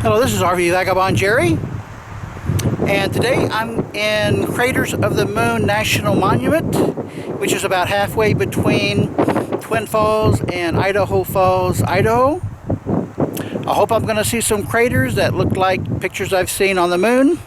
Hello, this is RV Vagabond Jerry, and today I'm in Craters of the Moon National Monument, which is about halfway between Twin Falls and Idaho Falls, Idaho. I hope I'm going to see some craters that look like pictures I've seen on the moon.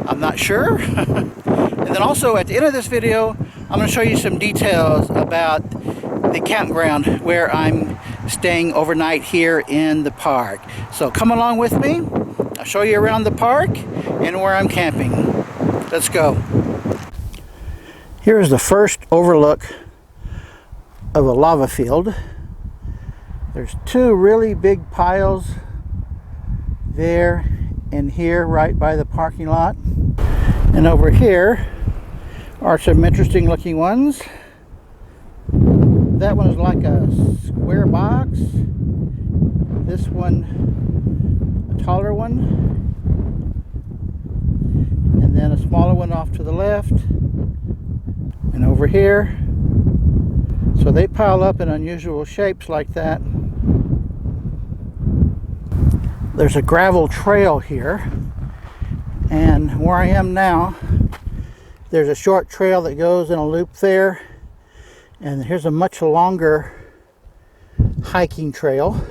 I'm not sure. And then also at the end of this video, I'm going to show you some details about the campground where I'm staying overnight here in the park. So come along with me. I'll show you around the park and where I'm camping. Let's go. Here is the first overlook of a lava field. There's two really big piles there and here right by the parking lot. And over here are some interesting looking ones. That one is like a square box. This one, a taller one. And then a smaller one off to the left. And over here. So they pile up in unusual shapes like that. There's a gravel trail here. And where I am now, there's a short trail that goes in a loop there. And here's a much longer hiking trail,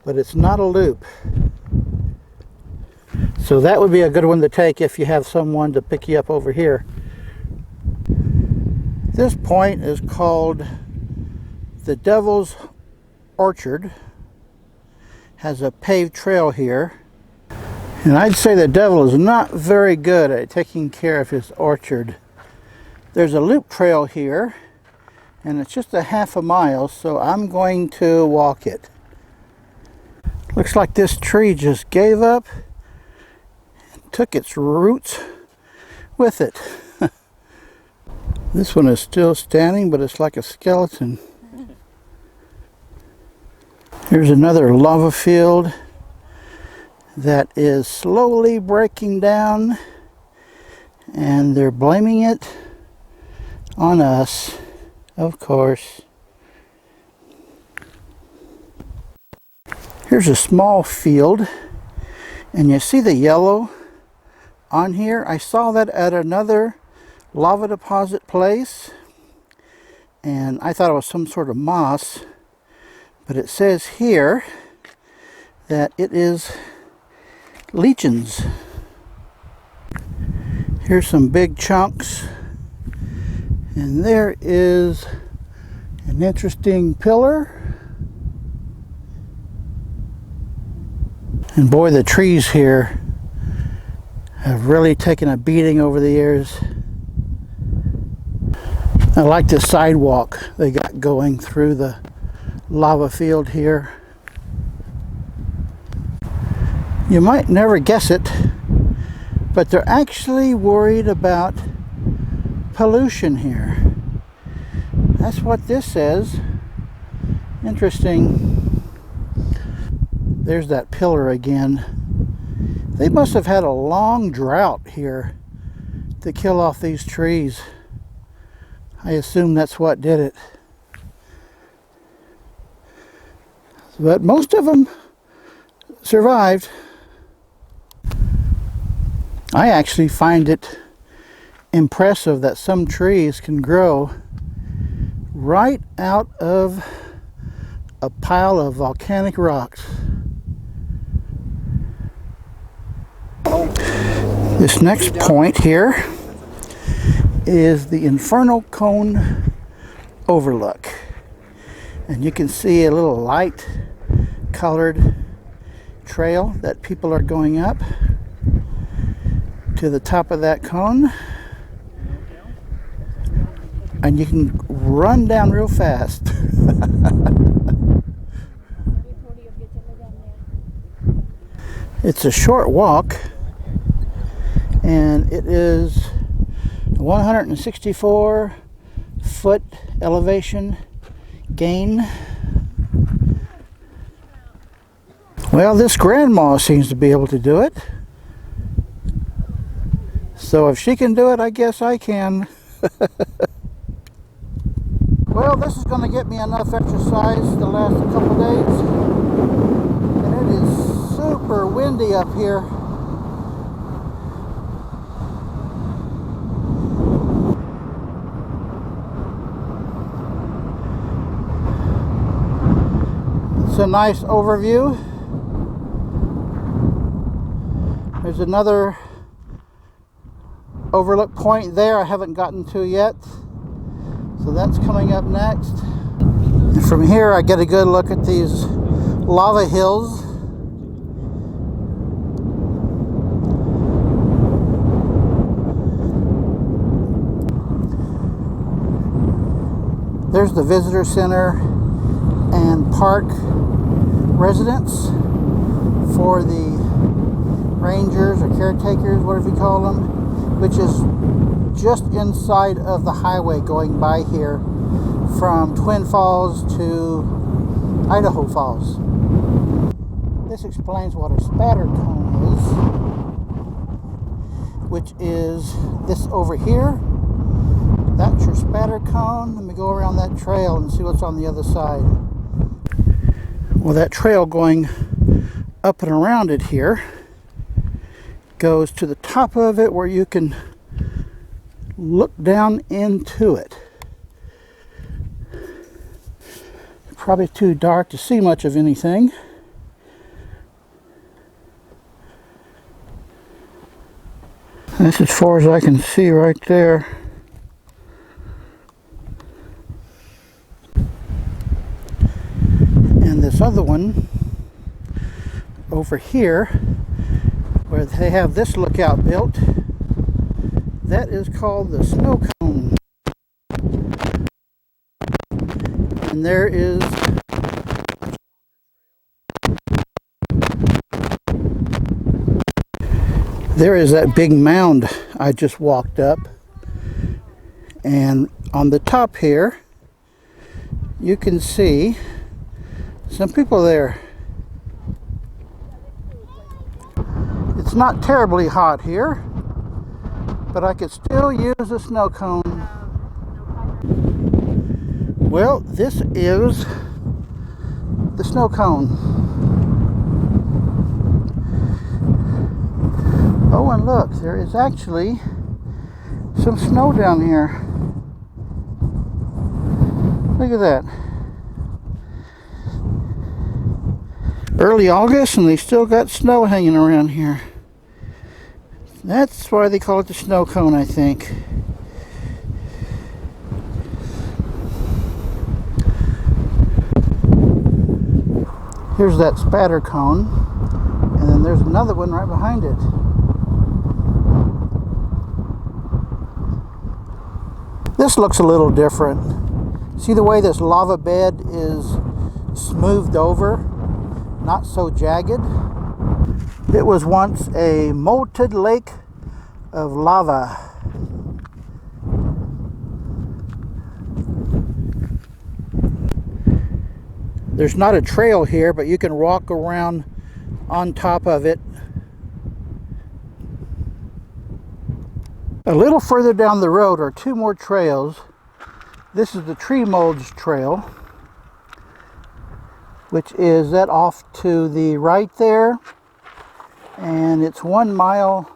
but it's not a loop. So that would be a good one to take if you have someone to pick you up over here. This point is called the Devil's Orchard. Has a paved trail here. And I'd say the devil is not very good at taking care of his orchard. There's a loop trail here. And it's just a half a mile, so I'm going to walk it. Looks like this tree just gave up and took its roots with it. This one is still standing, but it's like a skeleton. Here's another lava field that is slowly breaking down, and they're blaming it on us. Of course. Here's a small field, and you see the yellow on here. I saw that at another lava deposit place, and I thought it was some sort of moss, but it says here that it is lichens. Here's some big chunks. And there is an interesting pillar. And boy, the trees here have really taken a beating over the years. I like the sidewalk they got going through the lava field here. You might never guess it, but they're actually worried about pollution here. That's what this says. Interesting. There's that pillar again. They must have had a long drought here to kill off these trees. I assume that's what did it. But most of them survived. I actually find it impressive that some trees can grow right out of a pile of volcanic rocks. This next point here is the Inferno Cone Overlook, and you can see a little light colored trail that people are going up to the top of that cone. And you can run down real fast. It's a short walk, and it is 164 foot elevation gain. Well, this grandma seems to be able to do it. So if she can do it, I guess I can. Well, this is going to get me enough exercise to last a couple days, and it is super windy up here. It's a nice overview. There's another overlook point there I haven't gotten to yet. So that's coming up next. And from here I get a good look at these lava hills. There's the visitor center and park residence for the rangers or caretakers, whatever you call them, which is just inside of the highway going by here from Twin Falls to Idaho Falls. This explains what a spatter cone is, which is this over here. That's your spatter cone. Let me go around that trail and see what's on the other side. Well, that trail going up and around it here goes to the top of it where you can look down into it. Probably too dark to see much of anything. That's as far as I can see right there. And this other one over here, where they have this lookout built, that is called the snow cone. And there is that big mound I just walked up, and on the top here you can see some people there. It's not terribly hot here, but I could still use a snow cone. Well, this is the snow cone. Oh, and look, there is actually some snow down here. Look at that. Early August and they still got snow hanging around here. That's why they call it the snow cone, I think. Here's that spatter cone, and then there's another one right behind it. This looks a little different. See the way this lava bed is smoothed over? Not so jagged. It was once a molten lake of lava. There's not a trail here, but you can walk around on top of it. A little further down the road are two more trails. This is the Tree Molds Trail, which is that off to the right there, and it's 1 mile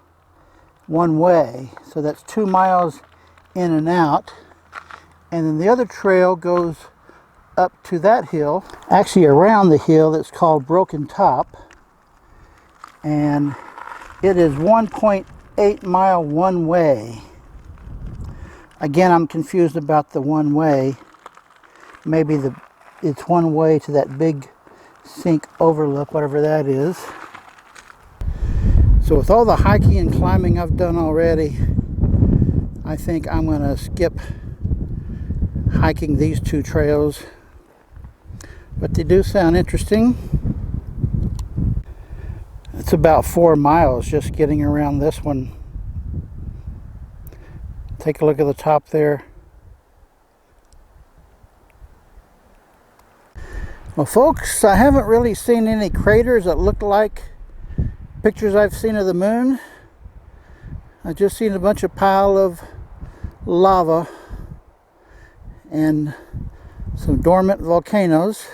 one way, so that's 2 miles in and out. And then the other trail goes up to that hill, actually around the hill, that's called Broken Top, and it is 1.8 mile one way. Again, I'm confused about the one way. Maybe it's one way to that big sink overlook, whatever that is. So with all the hiking and climbing I've done already, I think I'm going to skip hiking these two trails. But they do sound interesting. It's about 4 miles just getting around this one. Take a look at the top there. Well, folks, I haven't really seen any craters that look like pictures I've seen of the moon. I've just seen a bunch of pile of lava and some dormant volcanoes.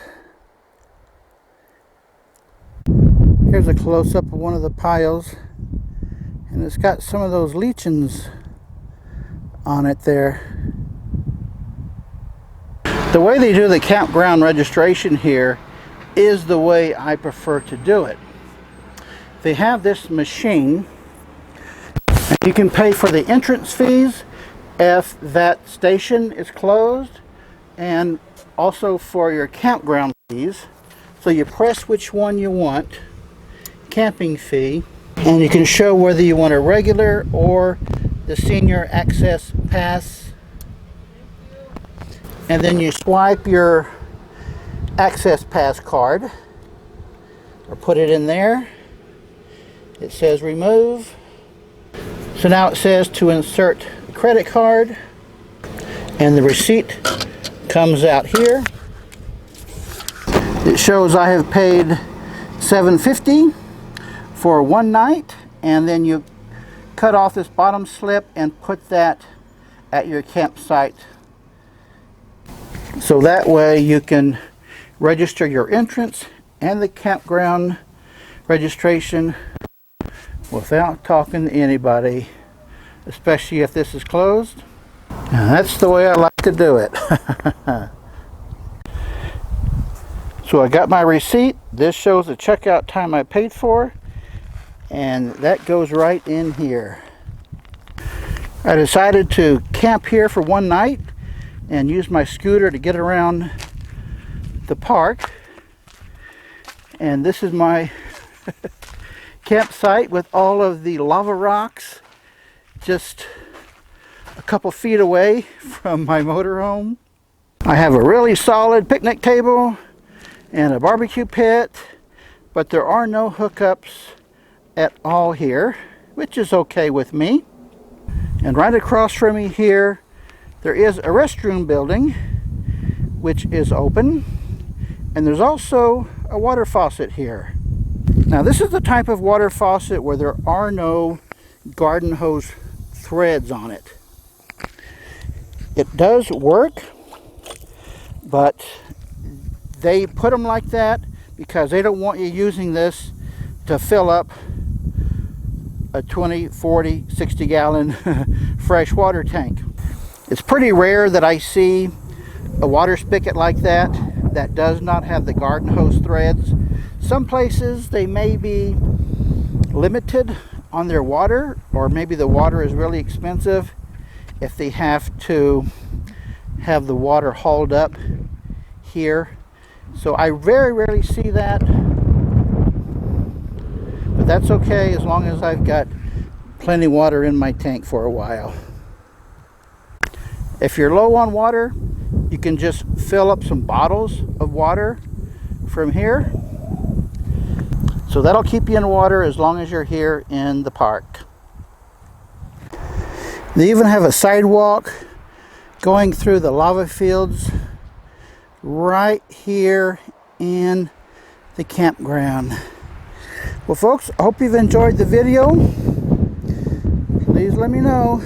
Here's a close-up of one of the piles, and it's got some of those lichens on it there. The way they do the campground registration here is the way I prefer to do it. They have this machine. You can pay for the entrance fees if that station is closed, and also for your campground fees. So you press which one you want, camping fee, and you can show whether you want a regular or the senior access pass. And then you swipe your access pass card or put it in there. It says remove. So now it says to insert a credit card, and the receipt comes out here. It shows I have paid $7.50 for one night, and then you cut off this bottom slip and put that at your campsite. So that way you can register your entrance and the campground registration without talking to anybody, especially if this is closed. And that's the way I like to do it. So I got my receipt. This shows the checkout time I paid for, and that goes right in here. I decided to camp here for one night and use my scooter to get around the park. And this is my campsite with all of the lava rocks just a couple feet away from my motorhome. I have a really solid picnic table and a barbecue pit, but there are no hookups at all here, which is okay with me. And right across from me here, there is a restroom building, which is open, and there's also a water faucet here. Now this is the type of water faucet where there are no garden hose threads on it. It does work, but they put them like that because they don't want you using this to fill up a 20, 40, 60 gallon fresh water tank. It's pretty rare that I see a water spigot like that that does not have the garden hose threads. Some places they may be limited on their water, or maybe the water is really expensive if they have to have the water hauled up here. So I very rarely see that, but that's okay as long as I've got plenty of water in my tank for a while. If you're low on water, you can just fill up some bottles of water from here. So that'll keep you in water as long as you're here in the park. They even have a sidewalk going through the lava fields right here in the campground. Well folks, I hope you've enjoyed the video. Please let me know